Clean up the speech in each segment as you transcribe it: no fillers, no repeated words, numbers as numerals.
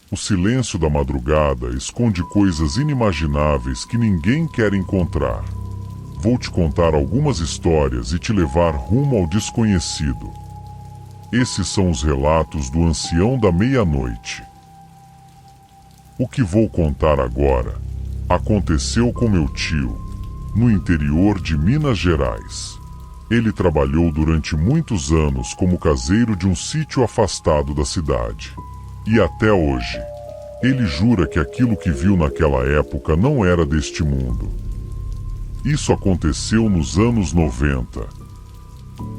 O silêncio da madrugada esconde coisas inimagináveis que ninguém quer encontrar. Vou te contar algumas histórias e te levar rumo ao desconhecido. Esses são os relatos do Ancião da Meia-Noite. O que vou contar agora aconteceu com meu tio, no interior de Minas Gerais. Ele trabalhou durante muitos anos como caseiro de um sítio afastado da cidade. E até hoje, ele jura que aquilo que viu naquela época não era deste mundo. Isso aconteceu nos anos 90.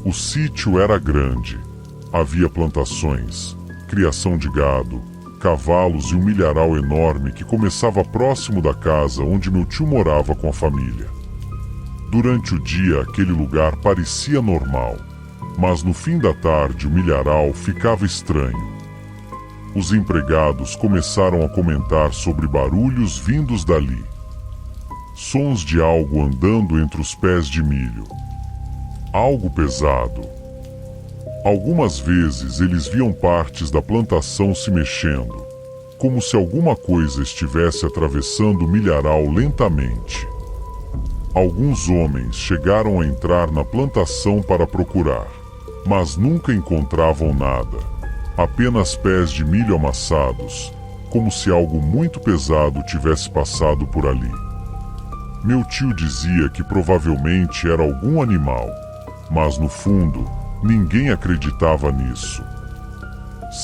O sítio era grande. Havia plantações, criação de gado, cavalos e um milharal enorme que começava próximo da casa onde meu tio morava com a família. Durante o dia, aquele lugar parecia normal, mas no fim da tarde o milharal ficava estranho. Os empregados começaram a comentar sobre barulhos vindos dali. Sons de algo andando entre os pés de milho. Algo pesado. Algumas vezes eles viam partes da plantação se mexendo, como se alguma coisa estivesse atravessando o milharal lentamente. Alguns homens chegaram a entrar na plantação para procurar, mas nunca encontravam nada. Apenas pés de milho amassados, como se algo muito pesado tivesse passado por ali. Meu tio dizia que provavelmente era algum animal, mas no fundo, ninguém acreditava nisso.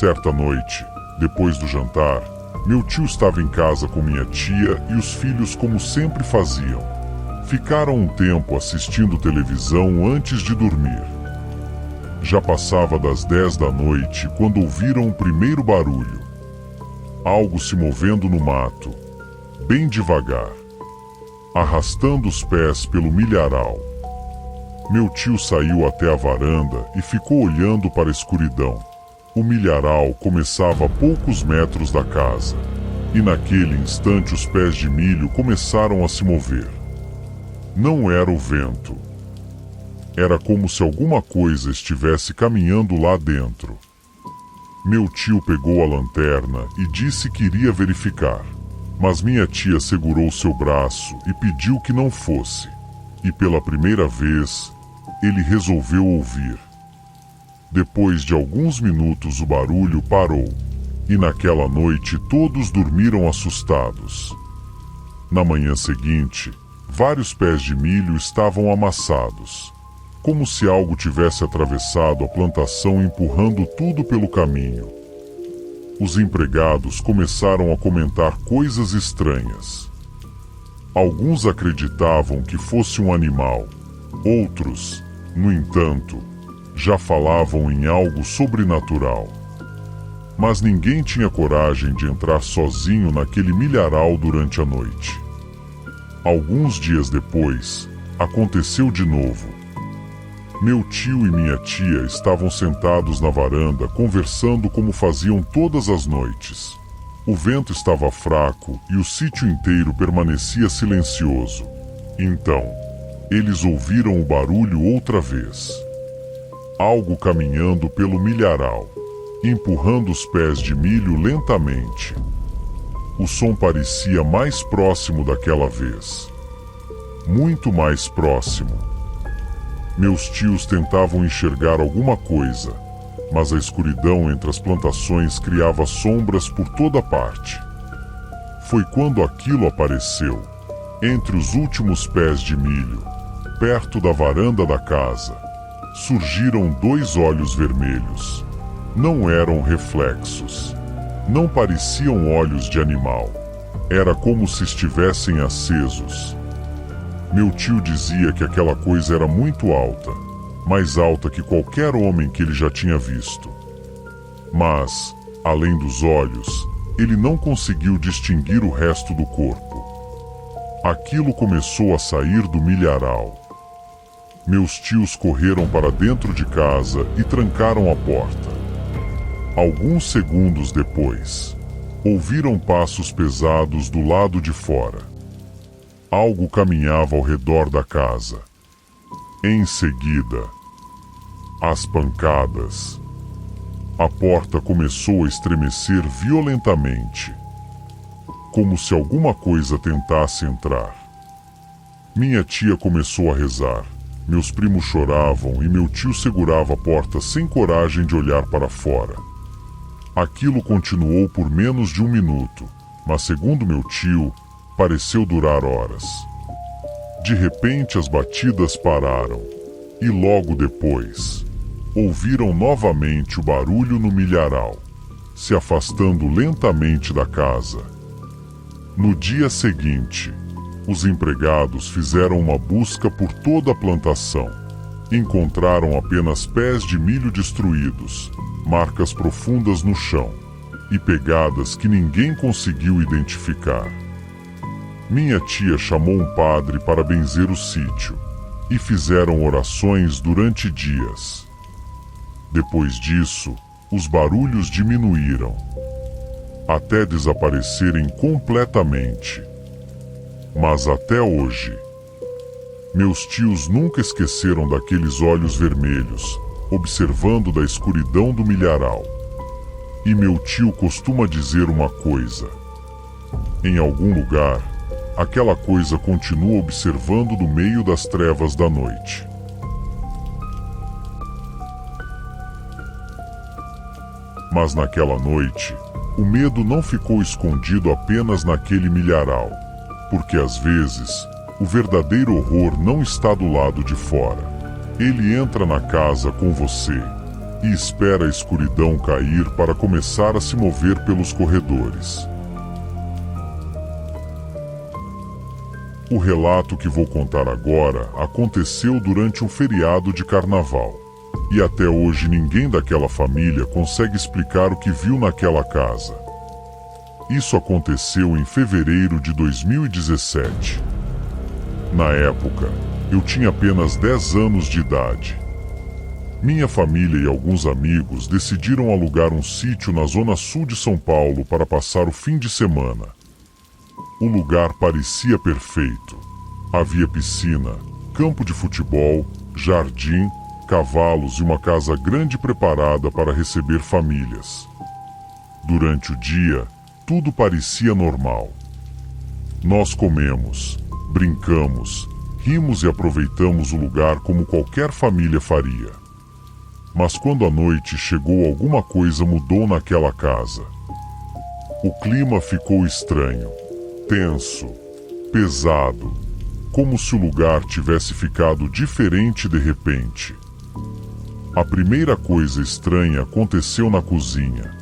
Certa noite, depois do jantar, meu tio estava em casa com minha tia e os filhos como sempre faziam. Ficaram um tempo assistindo televisão antes de dormir. Já passava das 10 da noite quando ouviram o primeiro barulho. Algo se movendo no mato, bem devagar, arrastando os pés pelo milharal. Meu tio saiu até a varanda e ficou olhando para a escuridão. O milharal começava a poucos metros da casa, e naquele instante os pés de milho começaram a se mover. Não era o vento. Era como se alguma coisa estivesse caminhando lá dentro. Meu tio pegou a lanterna e disse que iria verificar, mas minha tia segurou seu braço e pediu que não fosse. E pela primeira vez, ele resolveu ouvir. Depois de alguns minutos o barulho parou, e naquela noite todos dormiram assustados. Na manhã seguinte, vários pés de milho estavam amassados, como se algo tivesse atravessado a plantação empurrando tudo pelo caminho. Os empregados começaram a comentar coisas estranhas. Alguns acreditavam que fosse um animal. Outros, no entanto, já falavam em algo sobrenatural. Mas ninguém tinha coragem de entrar sozinho naquele milharal durante a noite. Alguns dias depois, aconteceu de novo. Meu tio e minha tia estavam sentados na varanda conversando como faziam todas as noites. O vento estava fraco e o sítio inteiro permanecia silencioso. Então, eles ouviram o barulho outra vez. Algo caminhando pelo milharal, empurrando os pés de milho lentamente. O som parecia mais próximo daquela vez. Muito mais próximo. Meus tios tentavam enxergar alguma coisa, mas a escuridão entre as plantações criava sombras por toda parte. Foi quando aquilo apareceu, entre os últimos pés de milho, perto da varanda da casa. Surgiram 2 olhos vermelhos. Não eram reflexos. Não pareciam olhos de animal. Era como se estivessem acesos. Meu tio dizia que aquela coisa era muito alta, mais alta que qualquer homem que ele já tinha visto. Mas, além dos olhos, ele não conseguiu distinguir o resto do corpo. Aquilo começou a sair do milharal. Meus tios correram para dentro de casa e trancaram a porta. Alguns segundos depois, ouviram passos pesados do lado de fora. Algo caminhava ao redor da casa. Em seguida, as pancadas. A porta começou a estremecer violentamente, como se alguma coisa tentasse entrar. Minha tia começou a rezar, meus primos choravam e meu tio segurava a porta sem coragem de olhar para fora. Aquilo continuou por menos de 1 minuto, mas segundo meu tio, pareceu durar horas. De repente as batidas pararam, e logo depois, ouviram novamente o barulho no milharal, se afastando lentamente da casa. No dia seguinte, os empregados fizeram uma busca por toda a plantação. Encontraram apenas pés de milho destruídos, marcas profundas no chão e pegadas que ninguém conseguiu identificar. Minha tia chamou um padre para benzer o sítio e fizeram orações durante dias. Depois disso, os barulhos diminuíram, até desaparecerem completamente. Mas até hoje, meus tios nunca esqueceram daqueles olhos vermelhos, observando da escuridão do milharal. E meu tio costuma dizer uma coisa: em algum lugar, aquela coisa continua observando no meio das trevas da noite. Mas naquela noite, o medo não ficou escondido apenas naquele milharal, porque às vezes, o verdadeiro horror não está do lado de fora. Ele entra na casa com você e espera a escuridão cair para começar a se mover pelos corredores. O relato que vou contar agora aconteceu durante um feriado de carnaval. E até hoje ninguém daquela família consegue explicar o que viu naquela casa. Isso aconteceu em fevereiro de 2017. Na época, eu tinha apenas 10 anos de idade. Minha família e alguns amigos decidiram alugar um sítio na zona sul de São Paulo para passar o fim de semana. O lugar parecia perfeito. Havia piscina, campo de futebol, jardim, cavalos e uma casa grande preparada para receber famílias. Durante o dia, tudo parecia normal. Nós comemos, brincamos, rimos e aproveitamos o lugar como qualquer família faria. Mas quando a noite chegou, alguma coisa mudou naquela casa. O clima ficou estranho, tenso, pesado, como se o lugar tivesse ficado diferente de repente. A primeira coisa estranha aconteceu na cozinha.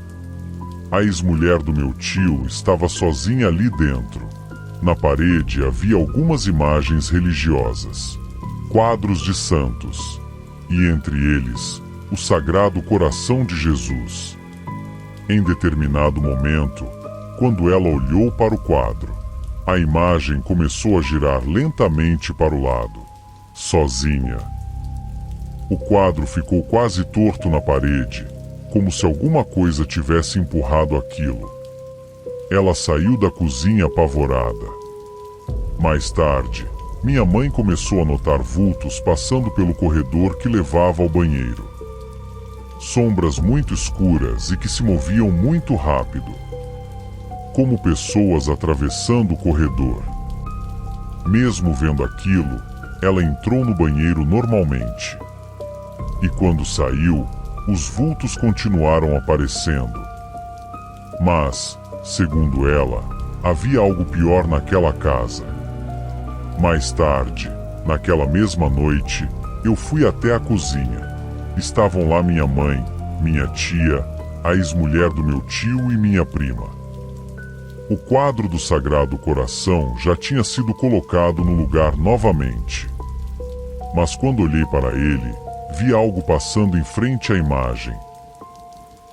A ex-mulher do meu tio estava sozinha ali dentro. Na parede havia algumas imagens religiosas, quadros de santos, e entre eles, o Sagrado Coração de Jesus. Em determinado momento, quando ela olhou para o quadro, a imagem começou a girar lentamente para o lado, sozinha. O quadro ficou quase torto na parede, como se alguma coisa tivesse empurrado aquilo. Ela saiu da cozinha apavorada. Mais tarde, minha mãe começou a notar vultos passando pelo corredor que levava ao banheiro. Sombras muito escuras e que se moviam muito rápido, como pessoas atravessando o corredor. Mesmo vendo aquilo, ela entrou no banheiro normalmente. E quando saiu, os vultos continuaram aparecendo. Mas, segundo ela, havia algo pior naquela casa. Mais tarde, naquela mesma noite, eu fui até a cozinha. Estavam lá minha mãe, minha tia, a ex-mulher do meu tio e minha prima. O quadro do Sagrado Coração já tinha sido colocado no lugar novamente. Mas quando olhei para ele, vi algo passando em frente à imagem.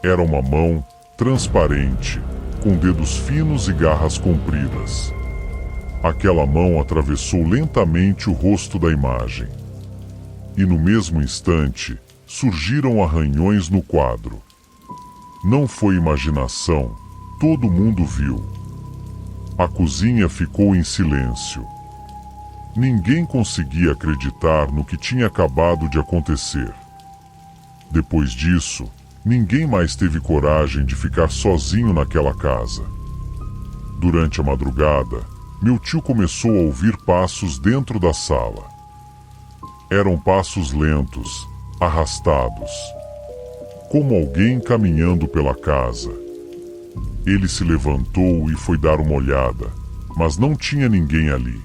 Era uma mão transparente, com dedos finos e garras compridas. Aquela mão atravessou lentamente o rosto da imagem. E no mesmo instante, surgiram arranhões no quadro. Não foi imaginação, todo mundo viu. A cozinha ficou em silêncio. Ninguém conseguia acreditar no que tinha acabado de acontecer. Depois disso, Ninguém mais teve coragem de ficar sozinho naquela casa. Durante a madrugada, meu tio começou a ouvir passos dentro da sala. Eram passos lentos, arrastados, como alguém caminhando pela casa. Ele se levantou e foi dar uma olhada, mas não tinha ninguém ali.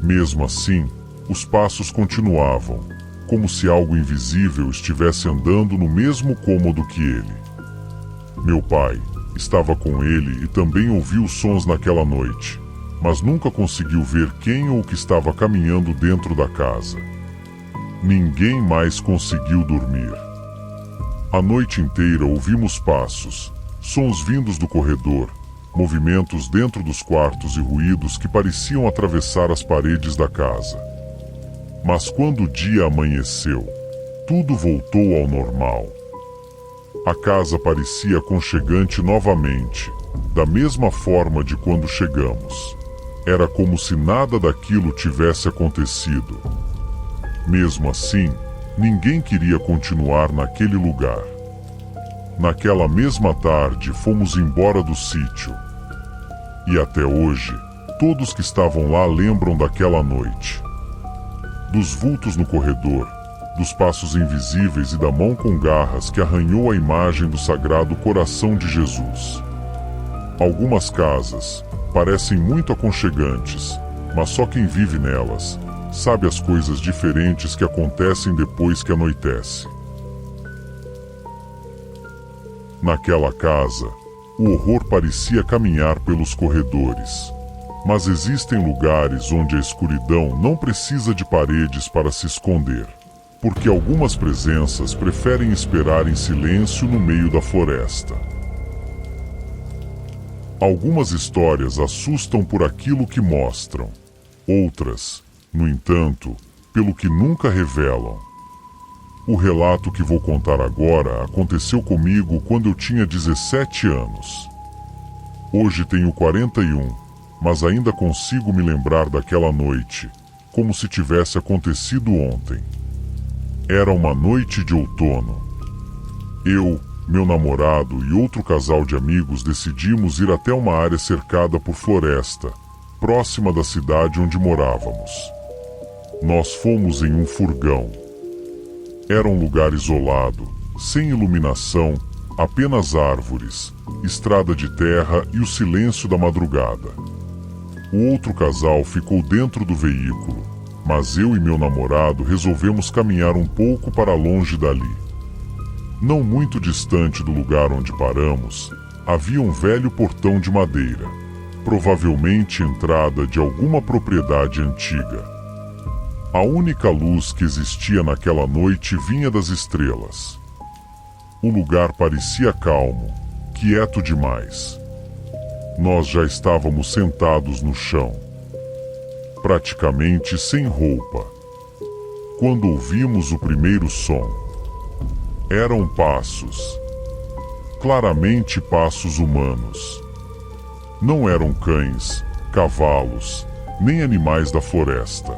Mesmo assim, os passos continuavam, como se algo invisível estivesse andando no mesmo cômodo que ele. Meu pai estava com ele e também ouviu os sons naquela noite, mas nunca conseguiu ver quem ou o que estava caminhando dentro da casa. Ninguém mais conseguiu dormir. A noite inteira ouvimos passos, sons vindos do corredor, movimentos dentro dos quartos e ruídos que pareciam atravessar as paredes da casa. Mas quando o dia amanheceu, tudo voltou ao normal. A casa parecia aconchegante novamente, da mesma forma de quando chegamos. Era como se nada daquilo tivesse acontecido. Mesmo assim, ninguém queria continuar naquele lugar. Naquela mesma tarde, fomos embora do sítio. E até hoje, todos que estavam lá lembram daquela noite. Dos vultos no corredor, dos passos invisíveis e da mão com garras que arranhou a imagem do Sagrado Coração de Jesus. Algumas casas parecem muito aconchegantes, mas só quem vive nelas sabe as coisas diferentes que acontecem depois que anoitece. Naquela casa, o horror parecia caminhar pelos corredores. Mas existem lugares onde a escuridão não precisa de paredes para se esconder, porque algumas presenças preferem esperar em silêncio no meio da floresta. Algumas histórias assustam por aquilo que mostram, outras, no entanto, pelo que nunca revelam. O relato que vou contar agora aconteceu comigo quando eu tinha 17 anos. Hoje tenho 41. Mas ainda consigo me lembrar daquela noite, como se tivesse acontecido ontem. Era uma noite de outono. Eu, meu namorado e outro casal de amigos decidimos ir até uma área cercada por floresta, próxima da cidade onde morávamos. Nós fomos em um furgão. Era um lugar isolado, sem iluminação, apenas árvores, estrada de terra e o silêncio da madrugada. O outro casal ficou dentro do veículo, mas eu e meu namorado resolvemos caminhar um pouco para longe dali. Não muito distante do lugar onde paramos, havia um velho portão de madeira, provavelmente entrada de alguma propriedade antiga. A única luz que existia naquela noite vinha das estrelas. O lugar parecia calmo, quieto demais. Nós já estávamos sentados no chão, praticamente sem roupa, quando ouvimos o primeiro som. Eram passos, claramente passos humanos. Não eram cães, cavalos, nem animais da floresta.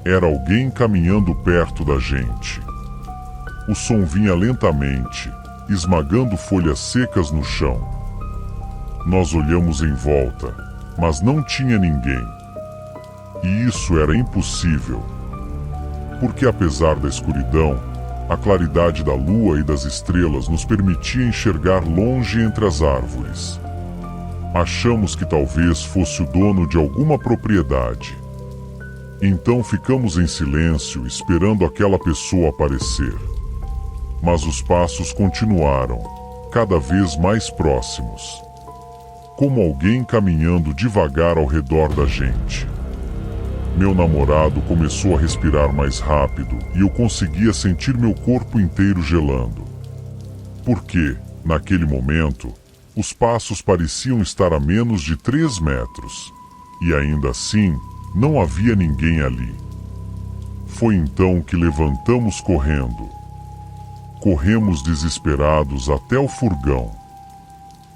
Era alguém caminhando perto da gente. O som vinha lentamente, esmagando folhas secas no chão. Nós olhamos em volta, mas não tinha ninguém. E isso era impossível, porque apesar da escuridão, a claridade da lua e das estrelas nos permitia enxergar longe entre as árvores. Achamos que talvez fosse o dono de alguma propriedade. Então ficamos em silêncio esperando aquela pessoa aparecer. Mas os passos continuaram, cada vez mais próximos, como alguém caminhando devagar ao redor da gente. Meu namorado começou a respirar mais rápido e eu conseguia sentir meu corpo inteiro gelando. Porque, naquele momento, os passos pareciam estar a menos de 3 metros, e ainda assim, não havia ninguém ali. Foi então que levantamos correndo. Corremos desesperados até o furgão.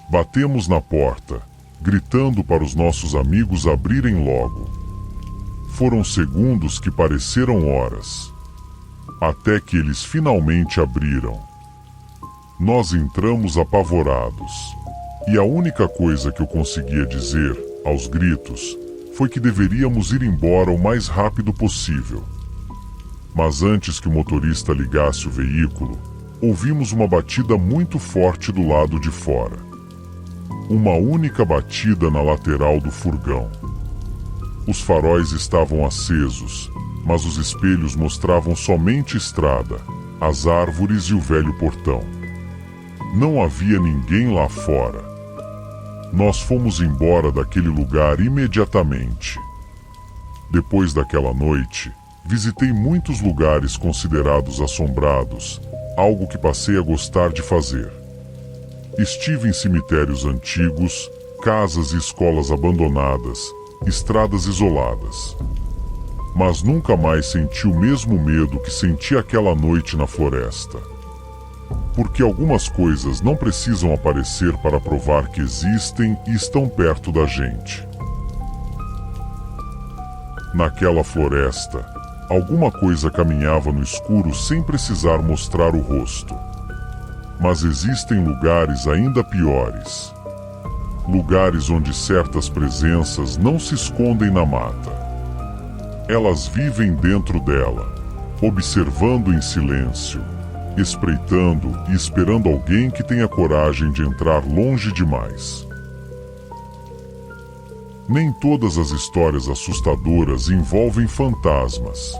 Batemos na porta, gritando para os nossos amigos abrirem logo. Foram segundos que pareceram horas, até que eles finalmente abriram. Nós entramos apavorados. E a única coisa que eu conseguia dizer, aos gritos, foi que deveríamos ir embora o mais rápido possível. Mas antes que o motorista ligasse o veículo, ouvimos uma batida muito forte do lado de fora. Uma única batida na lateral do furgão. Os faróis estavam acesos, mas os espelhos mostravam somente estrada, as árvores e o velho portão. Não havia ninguém lá fora. Nós fomos embora daquele lugar imediatamente. Depois daquela noite, visitei muitos lugares considerados assombrados, algo que passei a gostar de fazer. Estive em cemitérios antigos, casas e escolas abandonadas, estradas isoladas. Mas nunca mais senti o mesmo medo que senti aquela noite na floresta. Porque algumas coisas não precisam aparecer para provar que existem e estão perto da gente. Naquela floresta, alguma coisa caminhava no escuro sem precisar mostrar o rosto. Mas existem lugares ainda piores. Lugares onde certas presenças não se escondem na mata. Elas vivem dentro dela, observando em silêncio, espreitando e esperando alguém que tenha coragem de entrar longe demais. Nem todas as histórias assustadoras envolvem fantasmas.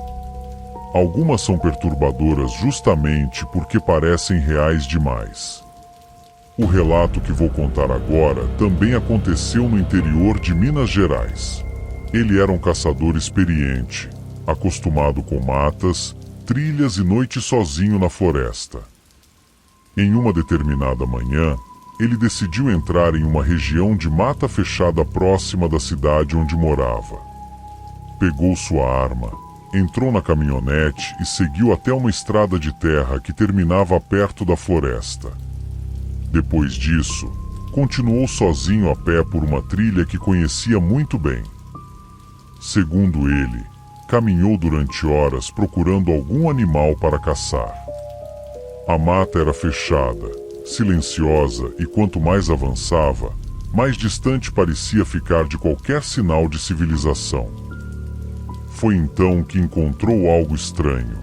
Algumas são perturbadoras justamente porque parecem reais demais. O relato que vou contar agora também aconteceu no interior de Minas Gerais. Ele era um caçador experiente, acostumado com matas, trilhas e noites sozinho na floresta. Em uma determinada manhã, ele decidiu entrar em uma região de mata fechada próxima da cidade onde morava. Pegou sua arma, entrou na caminhonete e seguiu até uma estrada de terra que terminava perto da floresta. Depois disso, continuou sozinho a pé por uma trilha que conhecia muito bem. Segundo ele, caminhou durante horas procurando algum animal para caçar. A mata era fechada, silenciosa e quanto mais avançava, mais distante parecia ficar de qualquer sinal de civilização. Foi então que encontrou algo estranho.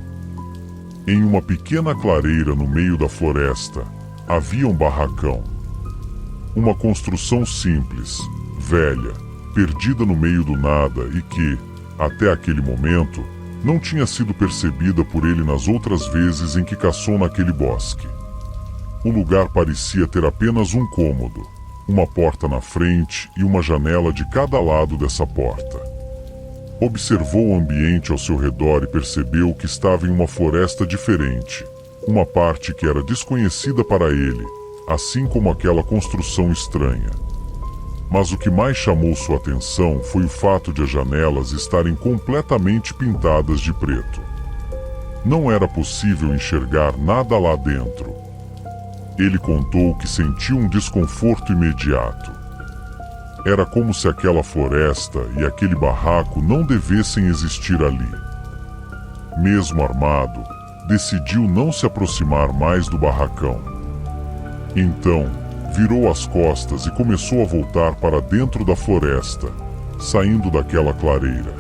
Em uma pequena clareira no meio da floresta, havia um barracão. Uma construção simples, velha, perdida no meio do nada e que, até aquele momento, não tinha sido percebida por ele nas outras vezes em que caçou naquele bosque. O lugar parecia ter apenas um cômodo, uma porta na frente e uma janela de cada lado dessa porta. Observou o ambiente ao seu redor e percebeu que estava em uma floresta diferente, uma parte que era desconhecida para ele, assim como aquela construção estranha. Mas o que mais chamou sua atenção foi o fato de as janelas estarem completamente pintadas de preto. Não era possível enxergar nada lá dentro. Ele contou que sentiu um desconforto imediato. Era como se aquela floresta e aquele barraco não devessem existir ali. Mesmo armado, decidiu não se aproximar mais do barracão. Então, virou as costas e começou a voltar para dentro da floresta, saindo daquela clareira.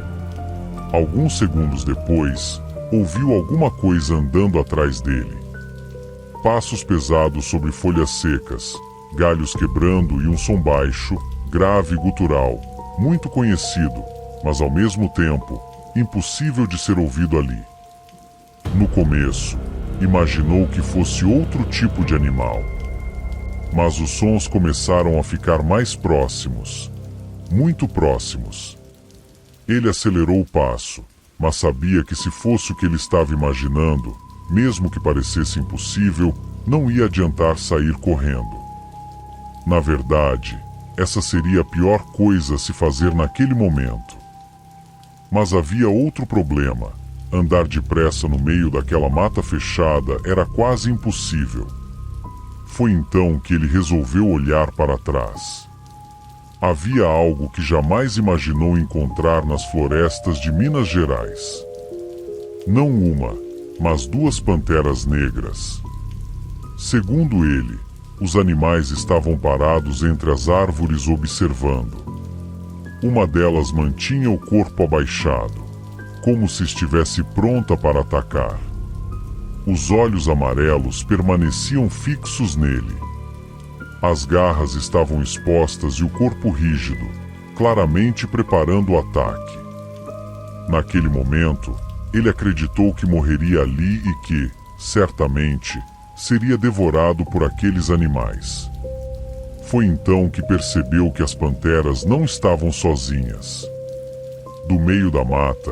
Alguns segundos depois, ouviu alguma coisa andando atrás dele. Passos pesados sobre folhas secas, galhos quebrando e um som baixo, grave e gutural, muito conhecido, mas ao mesmo tempo, impossível de ser ouvido ali. No começo, imaginou que fosse outro tipo de animal. Mas os sons começaram a ficar mais próximos, muito próximos. Ele acelerou o passo, mas sabia que se fosse o que ele estava imaginando, mesmo que parecesse impossível, não ia adiantar sair correndo. Na verdade, essa seria a pior coisa a se fazer naquele momento. Mas havia outro problema. Andar depressa no meio daquela mata fechada era quase impossível. Foi então que ele resolveu olhar para trás. Havia algo que jamais imaginou encontrar nas florestas de Minas Gerais. Não uma, mas duas panteras negras. Segundo ele, os animais estavam parados entre as árvores observando. Uma delas mantinha o corpo abaixado, como se estivesse pronta para atacar. Os olhos amarelos permaneciam fixos nele. As garras estavam expostas e o corpo rígido, claramente preparando o ataque. Naquele momento, ele acreditou que morreria ali e que, certamente, seria devorado por aqueles animais. Foi então que percebeu que as panteras não estavam sozinhas. Do meio da mata,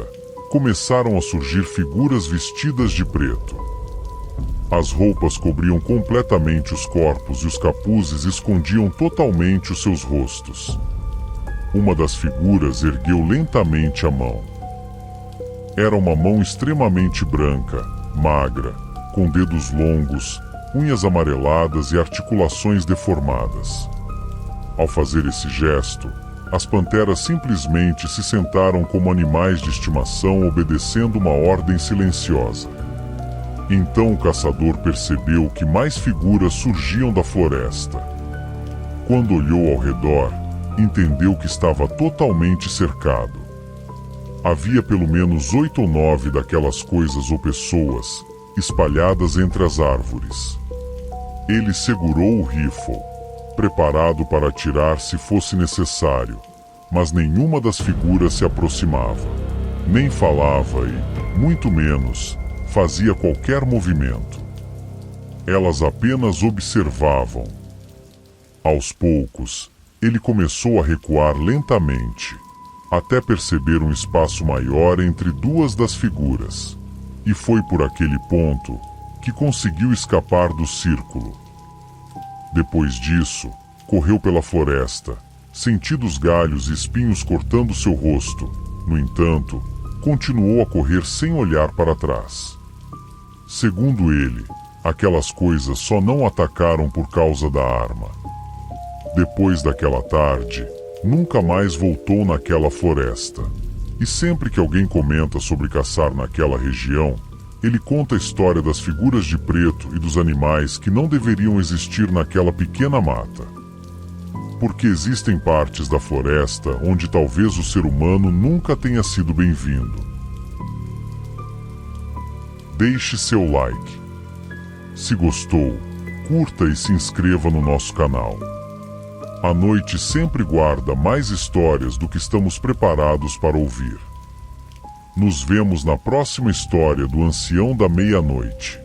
começaram a surgir figuras vestidas de preto. As roupas cobriam completamente os corpos e os capuzes escondiam totalmente os seus rostos. Uma das figuras ergueu lentamente a mão. Era uma mão extremamente branca, magra, com dedos longos, unhas amareladas e articulações deformadas. Ao fazer esse gesto, as panteras simplesmente se sentaram como animais de estimação obedecendo uma ordem silenciosa. Então o caçador percebeu que mais figuras surgiam da floresta. Quando olhou ao redor, entendeu que estava totalmente cercado. Havia pelo menos 8 ou 9 daquelas coisas ou pessoas espalhadas entre as árvores. Ele segurou o rifle, preparado para atirar se fosse necessário, mas nenhuma das figuras se aproximava, nem falava e, muito menos, fazia qualquer movimento. Elas apenas observavam. Aos poucos, ele começou a recuar lentamente, até perceber um espaço maior entre duas das figuras. E foi por aquele ponto que conseguiu escapar do círculo. Depois disso, correu pela floresta, sentindo os galhos e espinhos cortando seu rosto. No entanto, continuou a correr sem olhar para trás. Segundo ele, aquelas coisas só não atacaram por causa da arma. Depois daquela tarde, nunca mais voltou naquela floresta. E sempre que alguém comenta sobre caçar naquela região, ele conta a história das figuras de preto e dos animais que não deveriam existir naquela pequena mata. Porque existem partes da floresta onde talvez o ser humano nunca tenha sido bem-vindo. Deixe seu like. Se gostou, curta e se inscreva no nosso canal. A noite sempre guarda mais histórias do que estamos preparados para ouvir. Nos vemos na próxima história do Ancião da Meia-Noite.